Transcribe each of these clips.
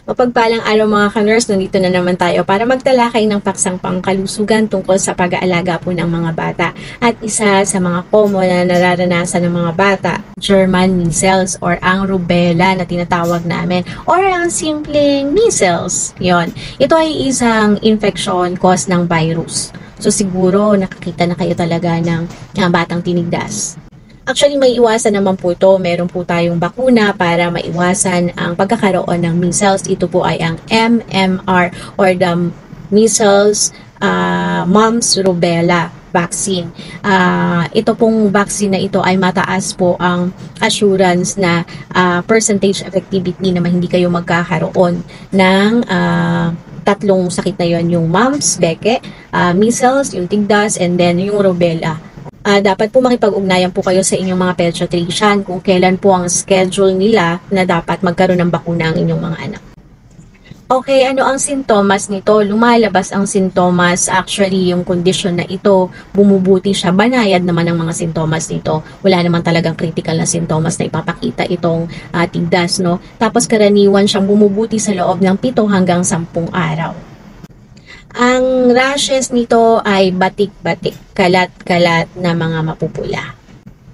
Mapagpalang araw mga ka-nurse, nandito na naman tayo para magtalakay ng paksang pangkalusugan tungkol sa pag-aalaga po ng mga bata. At isa sa mga common na nararanasan ng mga bata, German measles or ang rubella na tinatawag namin or ang simpleng measles. Yon. Ito ay isang infection caused ng virus. So siguro nakakita na kayo talaga ng batang tinigdas. Actually, may iwasan naman po ito. Meron po tayong bakuna para maiwasan ang pagkakaroon ng measles. Ito po ay ang MMR or the Measles Mumps Rubella Vaccine. Ito pong vaccine na ito ay mataas po ang assurance na percentage effectivity na hindi kayo magkakaroon ng tatlong sakit na yon, yung mumps, beke, measles, yung tigdas, and then yung rubella. Dapat po makipag-ugnayan po kayo sa inyong mga pediatrician kung kailan po ang schedule nila na dapat magkaroon ng bakuna ang inyong mga anak. Okay, ano ang sintomas nito? Lumalabas ang sintomas. Actually, yung condition na ito, bumubuti siya. Banayad naman ang mga sintomas nito. Wala naman talagang critical na sintomas na ipapakita itong tigdas, no? Tapos karaniwan siyang bumubuti sa loob ng 7 hanggang 10 araw. Ang rashes nito ay batik-batik, kalat-kalat na mga mapupula.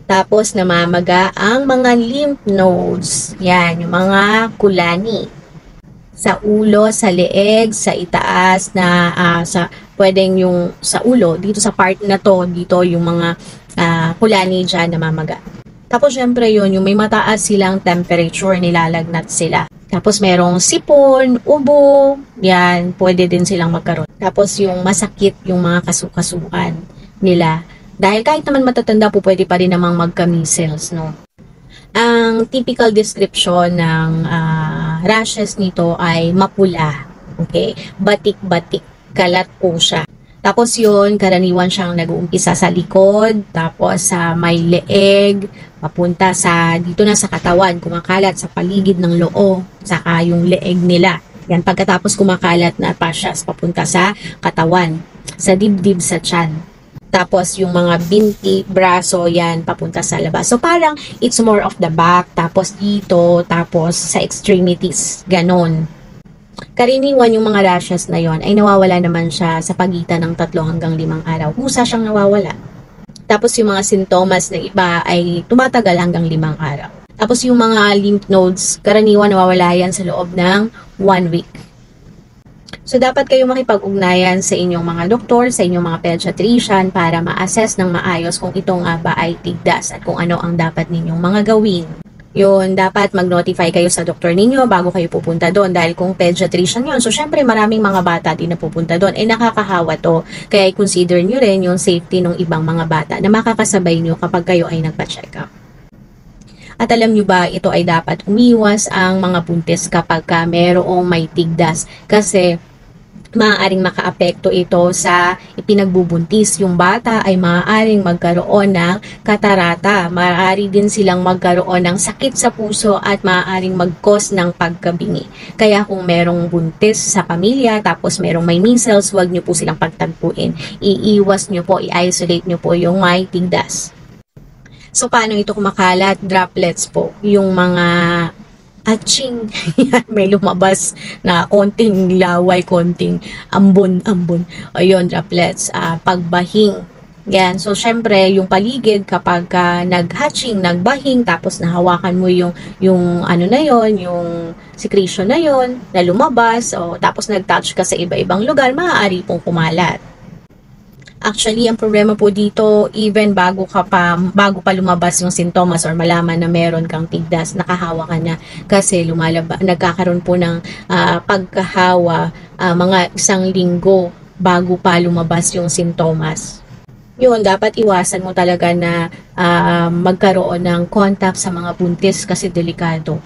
Tapos namamaga ang mga lymph nodes. Yan, yung mga kulani. Sa ulo, sa leeg, sa itaas, pwedeng yung sa ulo, dito sa part na to, dito yung mga kulani dyan namamaga. Tapos syempre yun, yung may mataas silang temperature, nilalagnat sila. Tapos merong sipon, ubo, yan, pwede din silang magkaroon. Tapos yung masakit, yung mga kasukasuan nila. Dahil kahit naman matatanda po, pwede pa rin namang magka-measles, no? Ang typical description ng rashes nito ay mapula, okay? Batik-batik, kalat po siya. Tapos yun, karaniwan siyang nag-uumpisa sa likod, tapos sa may leeg, papunta dito na sa katawan, kumakalat sa paligid ng loo, saka yung leeg nila. Yan, pagkatapos kumakalat na pa siya, papunta sa katawan, sa dibdib, sa tiyan. Tapos yung mga binti, braso, yan, papunta sa labas. So parang it's more of the back, tapos dito, tapos sa extremities, ganon. Karaniwan yung mga rashes na yon ay nawawala naman siya sa pagitan ng 3 hanggang 5 araw. Kusa siyang nawawala. Tapos yung mga sintomas na iba ay tumatagal hanggang 5 araw. Tapos yung mga lymph nodes, karaniwan nawawala yan sa loob ng 1 week. So dapat kayo makipag-ugnayan sa inyong mga doktor, sa inyong mga pediatrician para ma-assess ng maayos kung ito nga ba ay tigdas at kung ano ang dapat ninyong mga gawin. Yun, dapat mag-notify kayo sa doktor ninyo bago kayo pupunta doon dahil kung pediatrician yun. So, syempre maraming mga bata din na pupunta doon. Nakakahawa to. Kaya consider nyo rin yung safety ng ibang mga bata na makakasabay nyo kapag kayo ay nagpa-check up. At alam nyo ba, ito ay dapat umiwas ang mga buntis kapag mayroong may tigdas. Kasi maaaring makaapekto ito sa ipinagbubuntis. Yung bata ay maaaring magkaroon ng katarata. Maaari din silang magkaroon ng sakit sa puso at maaaring mag-cause ng pagkabingi. Kaya kung merong buntis sa pamilya tapos merong may measles, huwag nyo po silang pagtagpuin. Iiwas nyo po, i-isolate nyo po yung may tigdas. So paano ito kumakalat? Droplets po. Yung mga atching, may lumabas na konting laway, konting ambon. Ayun, droplets. Pagbahing. Yan. So, syempre, yung paligid kapag nag-hatching, nagbahing, tapos nahawakan mo yung ano na yon, yung secretion na yon, na lumabas, tapos nag-touch ka sa iba-ibang lugar, maaari pong kumalat. Actually, ang problema po dito, even bago pa lumabas yung sintomas or malaman na meron kang tigdas, nakahawa ka na kasi nagkakaroon po ng pagkahawa mga 1 linggo bago pa lumabas yung sintomas. Yun, dapat iwasan mo talaga na magkaroon ng contact sa mga buntis kasi delikado.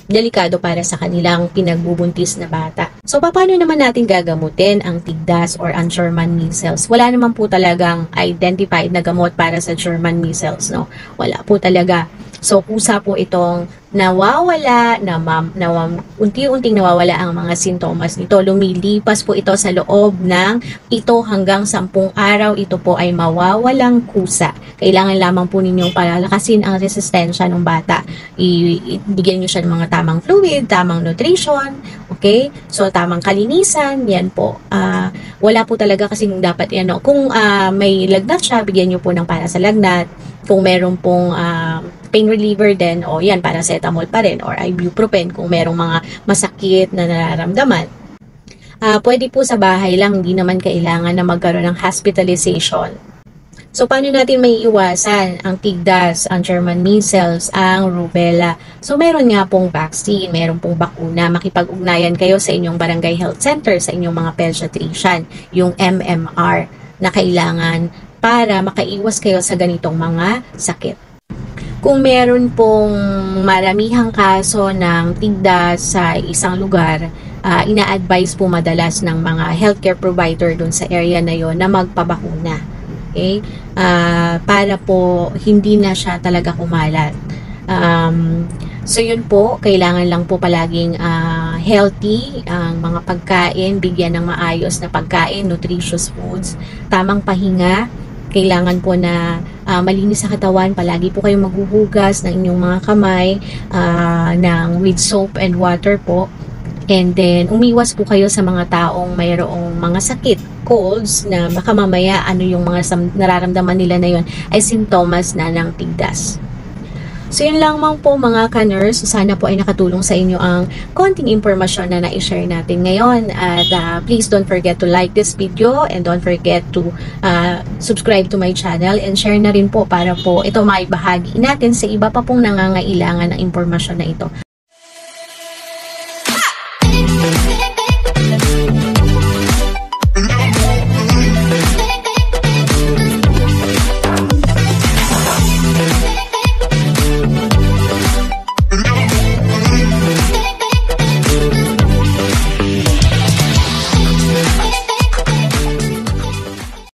delikado para sa kanilang pinagbubuntis na bata. So, paano naman natin gagamutin ang tigdas or ang German measles? Wala naman po talagang identified na gamot para sa German measles, no? Wala po talaga. So, kusa po itong nawawala, unti-unting nawawala ang mga sintomas nito. Lumilipas po ito sa loob ng 7 hanggang 10 araw. Ito po ay mawawalang kusa. Kailangan lamang po ninyong palalakasin ang resistensya ng bata. Ibigyan nyo siya ng mga tamang fluid, tamang nutrition, okay? So, tamang kalinisan, yan po. Wala po talaga kasing dapat yan. No? Kung may lagnat siya, bigyan nyo po ng para sa lagnat. Kung meron pong pain reliever din, o yan, paracetamol pa rin, or ibuprofen kung merong mga masakit na nararamdaman. Pwede po sa bahay lang, hindi naman kailangan na magkaroon ng hospitalization. So, paano natin may iwasan ang tigdas, ang German measles, ang rubella? So, meron nga pong vaccine, meron pong bakuna. Makipag-ugnayan kayo sa inyong barangay health center, sa inyong mga pediatrician, yung MMR na kailangan para makaiwas kayo sa ganitong mga sakit. Kung meron pong maramihang kaso ng tigdas sa isang lugar, ina-advise po madalas ng mga healthcare provider dun sa area na yon na magpabakuna. Okay? Para po hindi na siya talaga kumalat. So yun po, kailangan lang po palaging healthy ang mga pagkain, bigyan ng maayos na pagkain, nutritious foods, tamang pahinga. Kailangan po na malinis sa katawan, palagi po kayong maghuhugas ng inyong mga kamay with soap and water po. And then, umiwas po kayo sa mga taong mayroong mga sakit, colds, na baka mamaya ano yung mga nararamdaman nila na yun ay sintomas na ng tigdas. So, yun lang po mga ka-nurse. Sana po ay nakatulong sa inyo ang konting impormasyon na na-share natin ngayon. At please don't forget to like this video and don't forget to subscribe to my channel and share na rin po para po ito maibahagi natin sa iba pa pong nangangailangan ng impormasyon na ito.